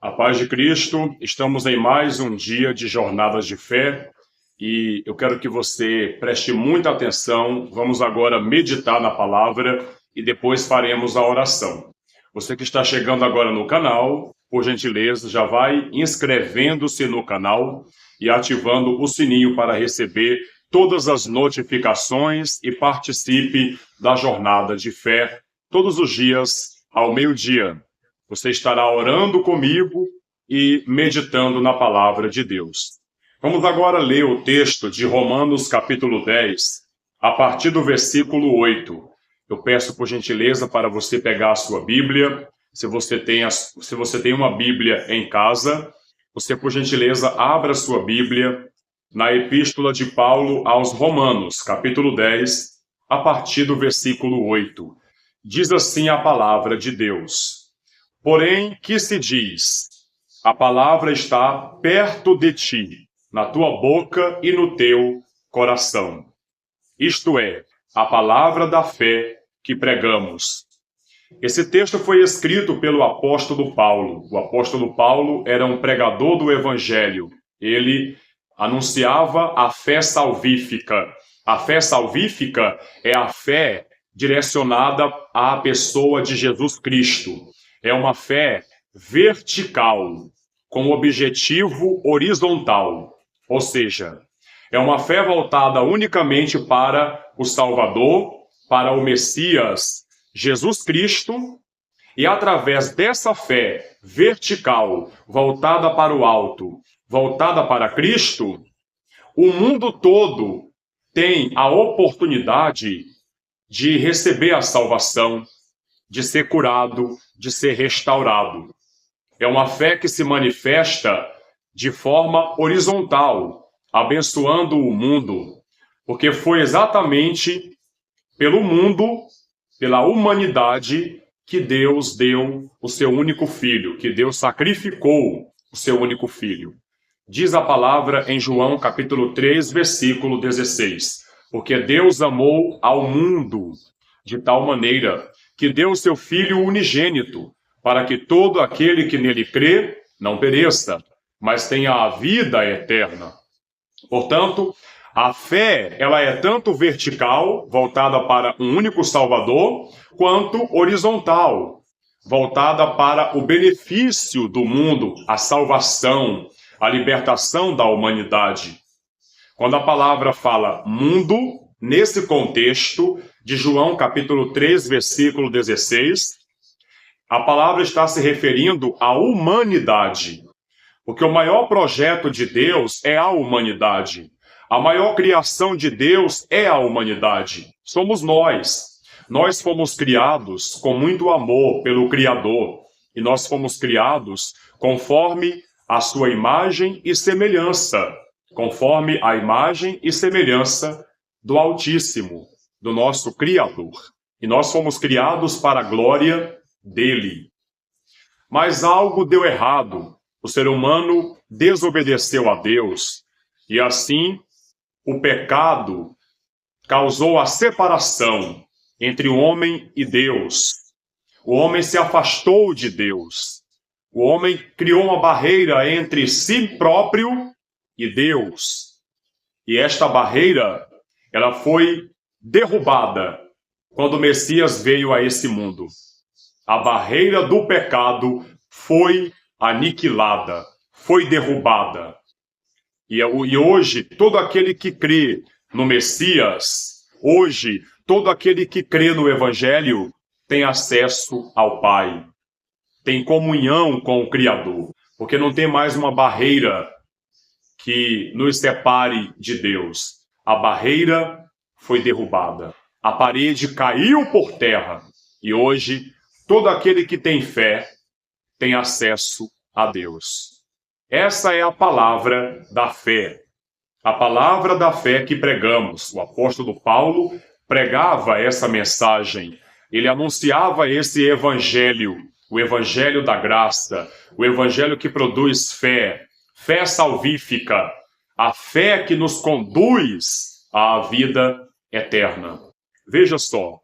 A paz de Cristo, estamos em mais um dia de jornadas de fé e eu quero que você preste muita atenção. Vamos agora meditar na palavra e depois faremos a oração. Você que está chegando agora no canal, por gentileza, já vai inscrevendo-se no canal e ativando o sininho para receber todas as notificações e participe da jornada de fé todos os dias ao meio-dia. Você estará orando comigo e meditando na palavra de Deus. Vamos agora ler o texto de Romanos capítulo 10, a partir do versículo 8. Eu peço por gentileza para você pegar a sua Bíblia. Se você tem uma Bíblia em casa, você por gentileza abra a sua Bíblia na Epístola de Paulo aos Romanos, capítulo 10, a partir do versículo 8. Diz assim a palavra de Deus. Porém, que se diz? A palavra está perto de ti, na tua boca e no teu coração. Isto é, a palavra da fé que pregamos. Esse texto foi escrito pelo apóstolo Paulo. O apóstolo Paulo era um pregador do evangelho. Ele anunciava a fé salvífica. A fé salvífica é a fé direcionada à pessoa de Jesus Cristo. É uma fé vertical, com objetivo horizontal. Ou seja, é uma fé voltada unicamente para o Salvador, para o Messias, Jesus Cristo, e através dessa fé vertical, voltada para o alto, voltada para Cristo, o mundo todo tem a oportunidade de receber a salvação, de ser curado, de ser restaurado. É uma fé que se manifesta de forma horizontal, abençoando o mundo, porque foi exatamente pelo mundo, pela humanidade, que Deus deu o seu único filho, que Deus sacrificou o seu único filho. Diz a palavra em João capítulo 3, versículo 16. Porque Deus amou ao mundo de tal maneira que deu o seu Filho unigênito, para que todo aquele que nele crê não pereça, mas tenha a vida eterna. Portanto, a fé, ela é tanto vertical, voltada para um único Salvador, quanto horizontal, voltada para o benefício do mundo, a salvação, a libertação da humanidade. Quando a palavra fala mundo, nesse contexto de João capítulo 3, versículo 16, a palavra está se referindo à humanidade, porque o maior projeto de Deus é a humanidade. A maior criação de Deus é a humanidade. Somos nós. Nós fomos criados com muito amor pelo Criador, e nós fomos criados conforme a sua imagem e semelhança, conforme a imagem e semelhança do Altíssimo, do nosso Criador. E nós fomos criados para a glória dele. Mas algo deu errado. O ser humano desobedeceu a Deus. E assim, o pecado causou a separação entre o homem e Deus. O homem se afastou de Deus. O homem criou uma barreira entre si próprio e Deus. E esta barreira, ela foi derrubada quando o Messias veio a esse mundo. A barreira do pecado foi aniquilada, foi derrubada. E hoje, todo aquele que crê no Messias, hoje, todo aquele que crê no Evangelho, tem acesso ao Pai, tem comunhão com o Criador, porque não tem mais uma barreira que nos separe de Deus. A barreira foi derrubada, a parede caiu por terra, e hoje, todo aquele que tem fé tem acesso a Deus. Essa é a palavra da fé. A palavra da fé que pregamos. O apóstolo Paulo pregava essa mensagem. Ele anunciava esse evangelho, o evangelho da graça, o evangelho que produz fé, fé salvífica, a fé que nos conduz à vida eterna. Veja só,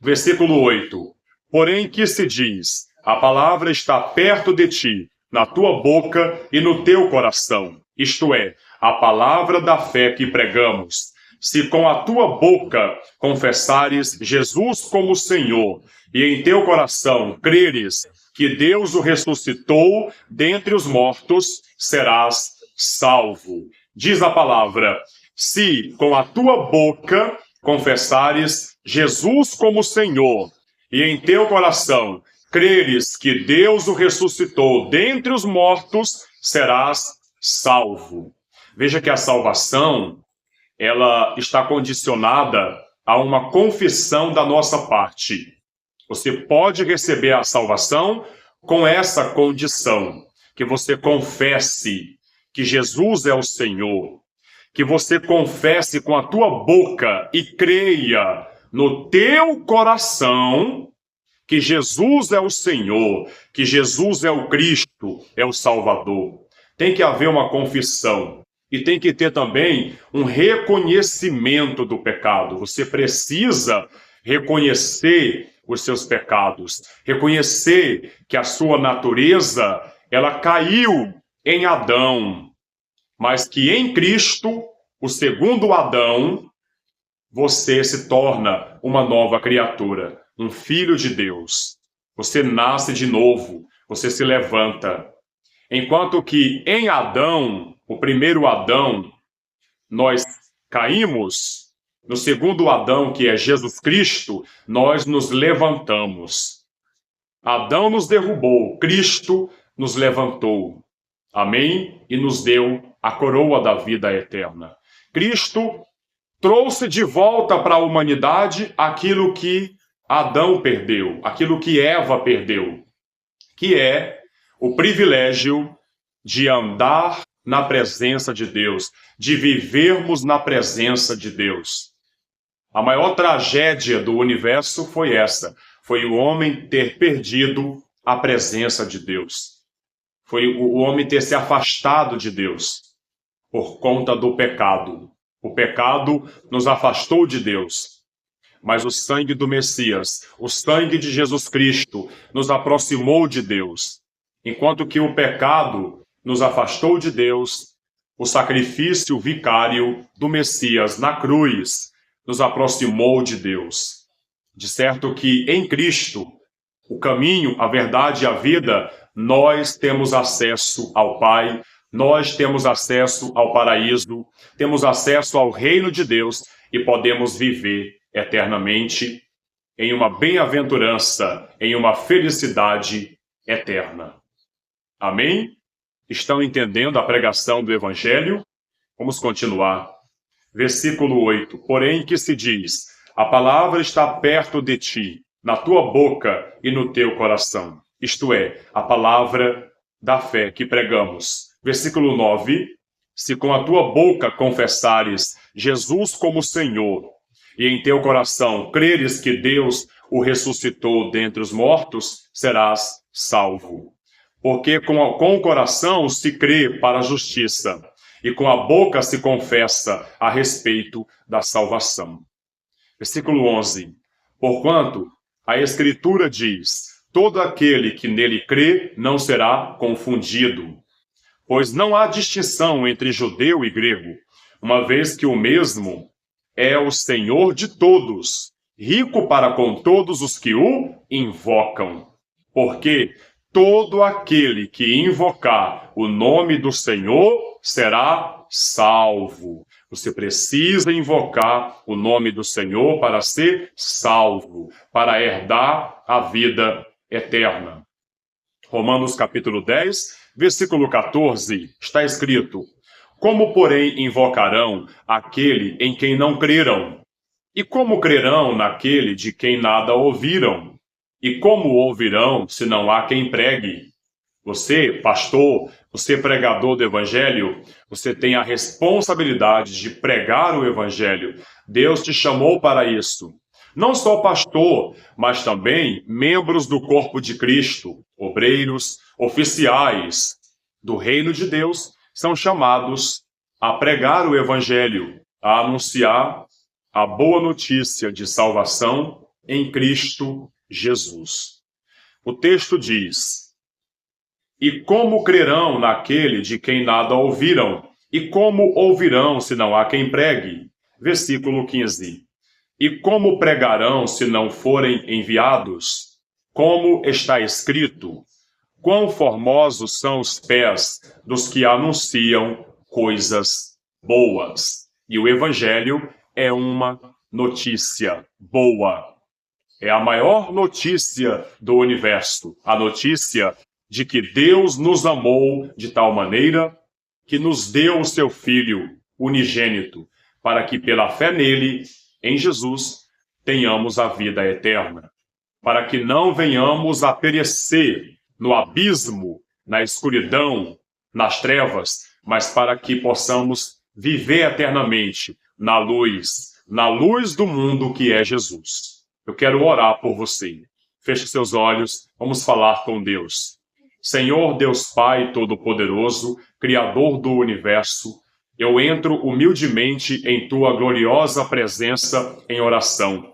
versículo 8. Porém, que se diz? A palavra está perto de ti, na tua boca e no teu coração, isto é, a palavra da fé que pregamos. Se com a tua boca confessares Jesus como Senhor e em teu coração creres que Deus o ressuscitou dentre os mortos, serás salvo. Diz a palavra: se com a tua boca confessares Jesus como Senhor e em teu coração creres que Deus o ressuscitou dentre os mortos, serás salvo. Veja que a salvação, ela está condicionada a uma confissão da nossa parte. Você pode receber a salvação com essa condição, que você confesse que Jesus é o Senhor, que você confesse com a tua boca e creia no teu coração que Jesus é o Senhor, que Jesus é o Cristo, é o Salvador. Tem que haver uma confissão e tem que ter também um reconhecimento do pecado. Você precisa reconhecer os seus pecados, reconhecer que a sua natureza, ela caiu em Adão, mas que em Cristo, o segundo Adão, você se torna uma nova criatura, um filho de Deus. Você nasce de novo, você se levanta. Enquanto que em Adão, o primeiro Adão, nós caímos, no segundo Adão, que é Jesus Cristo, nós nos levantamos. Adão nos derrubou, Cristo nos levantou. Amém? E nos deu a coroa da vida eterna. Cristo trouxe de volta para a humanidade aquilo que Adão perdeu, aquilo que Eva perdeu, que é o privilégio de andar na presença de Deus, de vivermos na presença de Deus. A maior tragédia do universo foi essa, foi o homem ter perdido a presença de Deus. Foi o homem ter se afastado de Deus por conta do pecado. O pecado nos afastou de Deus. Mas o sangue do Messias, o sangue de Jesus Cristo, nos aproximou de Deus. Enquanto que o pecado nos afastou de Deus, o sacrifício vicário do Messias na cruz nos aproximou de Deus. De certo que em Cristo, o caminho, a verdade e a vida, nós temos acesso ao Pai, nós temos acesso ao paraíso, temos acesso ao reino de Deus e podemos viver eternamente em uma bem-aventurança, em uma felicidade eterna. Amém? Estão entendendo a pregação do Evangelho? Vamos continuar. Versículo 8. Porém que se diz, a palavra está perto de ti, na tua boca e no teu coração. Isto é, a palavra da fé que pregamos. Versículo 9. Se com a tua boca confessares Jesus como Senhor, e em teu coração creres que Deus o ressuscitou dentre os mortos, serás salvo. Porque com o coração se crê para a justiça, e com a boca se confessa a respeito da salvação. Versículo 11. Porquanto a Escritura diz, todo aquele que nele crê não será confundido. Pois não há distinção entre judeu e grego, uma vez que o mesmo é o Senhor de todos, rico para com todos os que o invocam. Porque todo aquele que invocar o nome do Senhor será salvo. Você precisa invocar o nome do Senhor para ser salvo, para herdar a vida eterna. Romanos capítulo 10, versículo 14, está escrito: como, porém, invocarão aquele em quem não creram? E como crerão naquele de quem nada ouviram? E como ouvirão se não há quem pregue? Você, pastor, você pregador do Evangelho, você tem a responsabilidade de pregar o Evangelho. Deus te chamou para isso. Não só pastor, mas também membros do corpo de Cristo, obreiros, oficiais do reino de Deus, são chamados a pregar o Evangelho, a anunciar a boa notícia de salvação em Cristo Jesus. O texto diz, E como crerão naquele de quem nada ouviram? E como ouvirão se não há quem pregue? Versículo 15. E como pregarão se não forem enviados? Como está escrito: quão formosos são os pés dos que anunciam coisas boas. E o Evangelho é uma notícia boa. É a maior notícia do universo. A notícia de que Deus nos amou de tal maneira que nos deu o seu Filho unigênito, para que pela fé nele, em Jesus, tenhamos a vida eterna. Para que não venhamos a perecer no abismo, na escuridão, nas trevas, mas para que possamos viver eternamente na luz do mundo que é Jesus. Eu quero orar por você. Feche seus olhos, vamos falar com Deus. Senhor Deus Pai Todo-Poderoso, Criador do Universo, eu entro humildemente em Tua gloriosa presença em oração.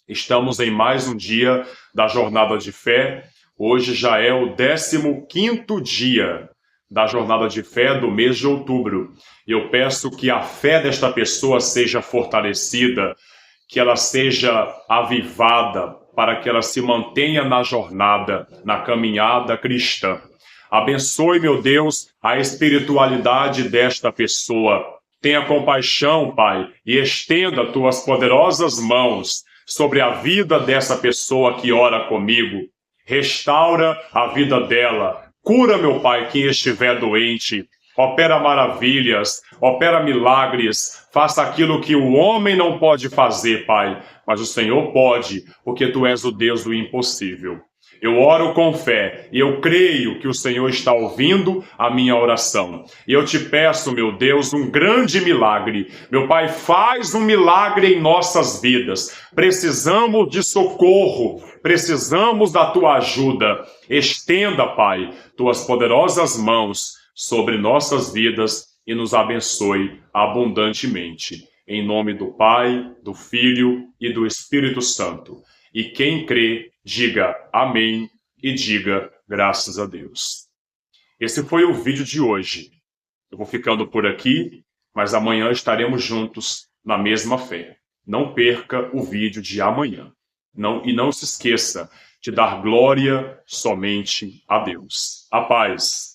Estamos em mais um dia da jornada de fé. Hoje já é o 15º dia da jornada de fé do mês de outubro. Eu peço que a fé desta pessoa seja fortalecida, que ela seja avivada, para que ela se mantenha na jornada, na caminhada cristã. Abençoe, meu Deus, a espiritualidade desta pessoa. Tenha compaixão, Pai, e estenda Tuas poderosas mãos sobre a vida dessa pessoa que ora comigo. Restaura a vida dela. Cura, meu Pai, quem estiver doente. Opera maravilhas, opera milagres, faça aquilo que o homem não pode fazer, Pai, mas o Senhor pode, porque Tu és o Deus do impossível. Eu oro com fé e eu creio que o Senhor está ouvindo a minha oração. E eu te peço, meu Deus, um grande milagre. Meu Pai, faz um milagre em nossas vidas. Precisamos de socorro, precisamos da Tua ajuda. Estenda, Pai, Tuas poderosas mãos sobre nossas vidas e nos abençoe abundantemente. Em nome do Pai, do Filho e do Espírito Santo. E quem crê, diga amém e diga graças a Deus. Esse foi o vídeo de hoje. Eu vou ficando por aqui, mas amanhã estaremos juntos na mesma fé. Não perca o vídeo de amanhã. E não se esqueça de dar glória somente a Deus. A paz.